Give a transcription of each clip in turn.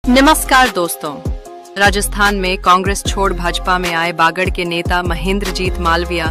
नमस्कार दोस्तों। राजस्थान में कांग्रेस छोड़ भाजपा में आए बागड़ के नेता महेंद्रजीत मालविया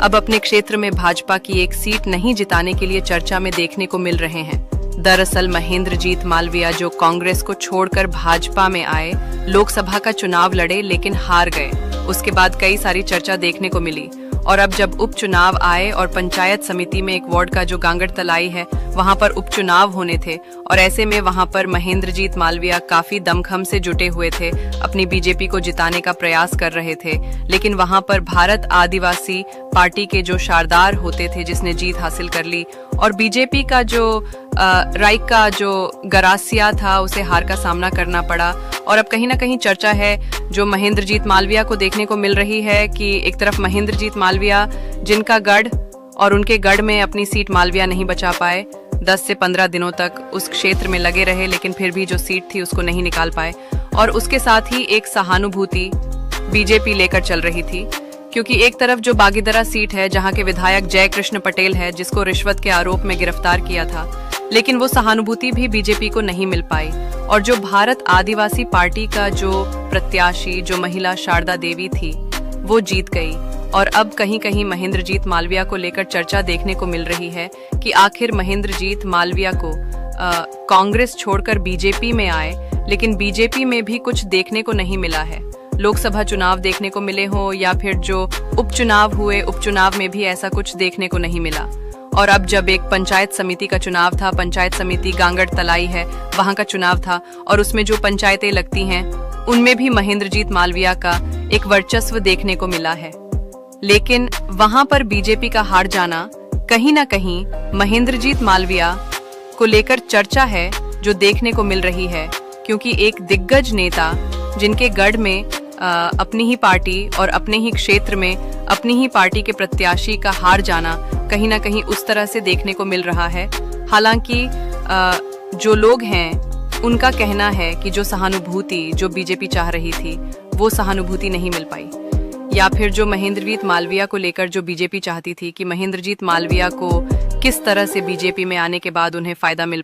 अब अपने क्षेत्र में भाजपा की एक सीट नहीं जिताने के लिए चर्चा में देखने को मिल रहे हैं। दरअसल महेंद्रजीत मालविया जो कांग्रेस को छोड़कर भाजपा में आए, लोकसभा का चुनाव लड़े लेकिन हार गए। उसके बाद कई सारी चर्चा देखने को मिली और अब जब उपचुनाव आए और पंचायत समिति में एक वार्ड का जो गांगड़ तलाई है वहां पर उपचुनाव होने थे और ऐसे में वहां पर महेंद्रजीत मालविया काफी दमखम से जुटे हुए थे, अपनी बीजेपी को जिताने का प्रयास कर रहे थे। लेकिन वहां पर भारत आदिवासी पार्टी के जो शारदार होते थे जिसने जीत हासिल कर ली और बीजेपी का जो राइक का जो गरासिया था उसे हार का सामना करना पड़ा। और अब कहीं ना कहीं चर्चा है जो महेंद्रजीत मालविया को देखने को मिल रही है कि एक तरफ महेंद्रजीत मालविया जिनका गढ़ और उनके गढ़ में अपनी सीट मालविया नहीं बचा पाए, 10 से 15 दिनों तक उस क्षेत्र में लगे रहे लेकिन फिर भी जो सीट थी उसको नहीं निकाल पाए। और उसके साथ ही एक सहानुभूति बीजेपी लेकर चल रही थी क्योंकि एक तरफ जो बागीदरा सीट है जहां के विधायक जय कृष्ण पटेल है जिसको रिश्वत के आरोप में गिरफ्तार किया था, लेकिन वो सहानुभूति भी बीजेपी को नहीं मिल पाई। और जो भारत आदिवासी पार्टी का जो प्रत्याशी जो महिला शारदा देवी थी वो जीत गई। और अब कहीं कहीं महेंद्रजीत मालविया को लेकर चर्चा देखने को मिल रही है कि आखिर महेंद्रजीत मालविया को कांग्रेस छोड़कर बीजेपी में आए, लेकिन बीजेपी में भी कुछ देखने को नहीं मिला है। लोकसभा चुनाव देखने को मिले हो या फिर जो उपचुनाव हुए, उपचुनाव में भी ऐसा कुछ देखने को नहीं मिला। और अब जब एक पंचायत समिति का चुनाव था, पंचायत समिति गांगड़ तलाई है वहां का चुनाव था और उसमें जो पंचायतें लगती हैं उनमें भी महेंद्रजीत मालविया का एक वर्चस्व देखने को मिला है। लेकिन वहां पर बीजेपी का हार जाना कहीं ना कहीं महेंद्रजीत मालविया को लेकर चर्चा है जो देखने को मिल रही है, क्योंकि एक दिग्गज नेता जिनके गढ़ में अपनी ही पार्टी और अपने ही क्षेत्र में अपनी ही पार्टी के प्रत्याशी का हार जाना कहीं ना कहीं उस तरह से देखने को मिल रहा है। हालांकि जो लोग हैं उनका कहना है कि जो सहानुभूति जो बीजेपी चाह रही थी वो सहानुभूति नहीं मिल पाई, या फिर जो महेंद्रजीत मालविया को लेकर जो बीजेपी चाहती थी कि महेंद्रजीत मालविया को किस तरह से बीजेपी में आने के बाद उन्हें फायदा मिल